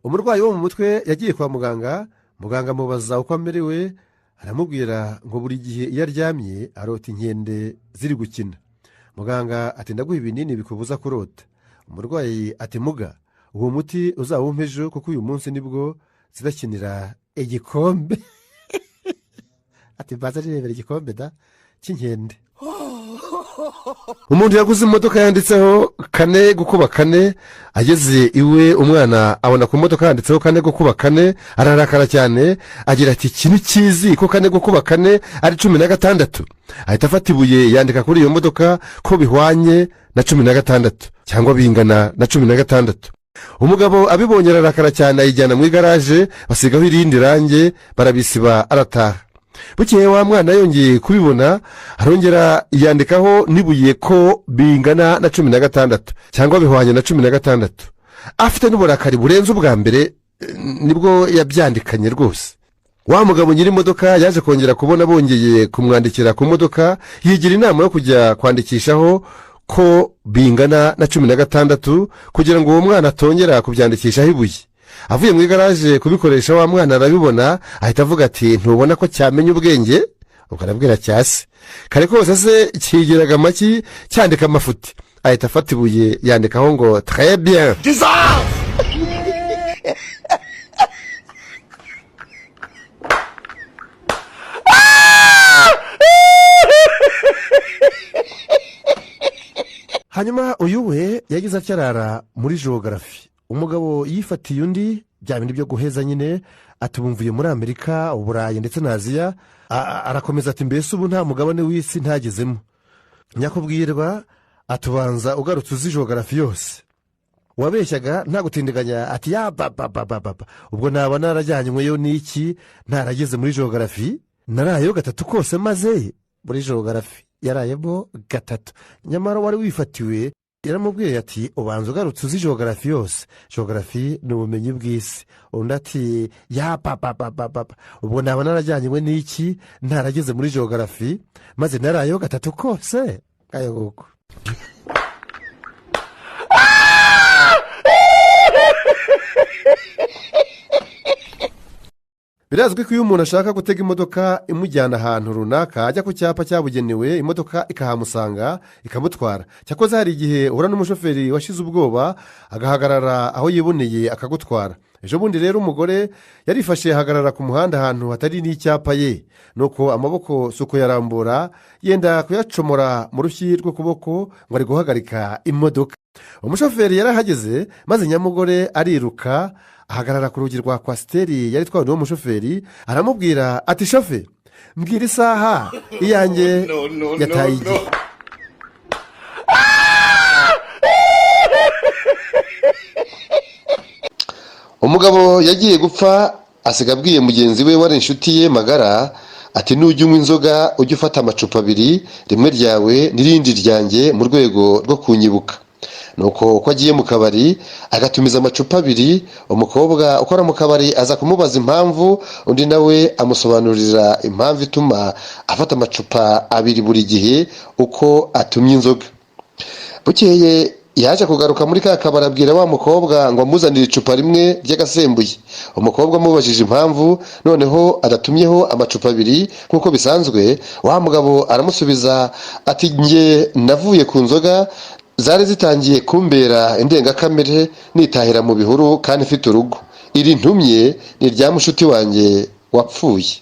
umurwayi wo mu mutwe yagiye kwa muganga, muganga amubaza uko amerewe, aramubwira ngo buri gihe iyo aryamye arota inkende ziri gukina. Muganga ati ndaguha ibinini bikubuza kurota. Umurwayi ati muga, uwo muti uzawumpe ejo kuko uyu munsi nibwo zidakinira igikombe. Ati mbaza nirebera igikombe da cy'inkende. Umuntu yaguze imodoka yanditseho 4x4, ageze iwe umwana abona ku modoka yanditseho 4x4, ararakara cyane agira ati ikintu kizi ko 4x4 ari 16. Ahita afata ibuye yandika kuri iyo modoka ko bihwanye na 16 cyangwa bingana na 16. Umugabo abibonye ararakara cyane ayijyana mu igaraje, basigaho irindi range, barabisiba arataha. Bukeye wa mwana yongeye kubibona, arongera yandikaho nibuye ko bingana na 16 cyangwa bihwanye na 16. Afite n'uburakari burenze ubwa mbere nibwo yabyandikanye rwose. Wa mugabo nyiri imodoka yaje kongera kubona bongeye kumwandikira ku modoka, yigira inama yo kujya kwandikishaho ko bingana na 16 kugira ngo uwo mwana atongera kubyandikishaho ibuye. Avuye mu igaraje kubikoresha, wa mwana arabibona ahita avuga ati ntubona ko cyamenye ubwenge? Ubwo arabwira cyase kare kose se kigiraga amaki cyandika amafuti. Ahita afata ibuye yandikaho ngo très bien. Hanyuma uyu we yagize acyarara muri geography. Umugabo yifatiye undi bya bindi byo guheza nyine, atubumvuye muri Amerika, Uburayi ndetse na Aziya. Arakomeza ati mbese ubu nta mugabane w'isi ntagezemo. Nyakubwirwa atubanza ugarutse uzi geography yose. Wabeshyaga nta gutindiganya ati ya baba ubwo naba narajyanyweyo n'iki ntarageze muri geography? Narayo 3 kose maze muri geography yarayemo 3. Nyamara wari wifatiwe yaramubwiye ati ubanza ugarutse uzi geography yose. Geography ni ubumenyi bw'isi. Undi ati ya papa ubwo naba narajyanywe n'iki ntarageze muri geography maze narayo 3 kose. Ayo guko birazwi ko iyo umuntu ashaka gutega imodoka imujyana ahantu runaka, ajya ku cyapa cyabugenewe, imodoka ikahamusanga ikamutwara. Cyakoze hari igihe uhura n'umushoferi washize ubwoba agahagarara aho yiboneye akagutwara. Ejo bundi rero umugore yarifashe ahagarara ku muhanda ahantu hatari n'icyapa ye, nuko amaboko suko yarambura yenda kuyacomora mu rushyi rw'ukuboko ngo ari guhagarika imodoka. Umushoferi yarahageze maze nyamugore ariruka ahagarara ku rugi rwa kwasiteri yari twawe n'uwo mushoferi, aramubwira ati shofe mbwira isaha iyanjye yataye igihe. Umugabo yagiye gupfa asiga abwiye mugenzi we wari inshuti ye magara ati nujya unywa inzoga ujye ufata amacupa 2, rimwe ryawe n'irindi ryanjye mu rwego rwo kunyibuka. Nuko uko agiye mu kabari agatumiza amacupa 2, umukobwa ukora mu kabari aza kumubaza impamvu, undi nawe amusobanurira impamvu ituma afata amacupa 2 buri gihe uko atumye inzoga. Bukeye yaje kugaruka muri ka kabari abwira wa mukobwa ngo amuzanire icupa rimwe ry'agasembuye. Umukobwa amubajije impamvu, noneho adatumyeho amacupa 2 nkuko bisanzwe. Wa mugabo aramusubiza ati nge navuye ku nzoga zari zitangiye kumbera indengakamere nitahira mu bihuru kandi mfite urugo. Iri ntumye ni rya mushuti wanjye wapfuye.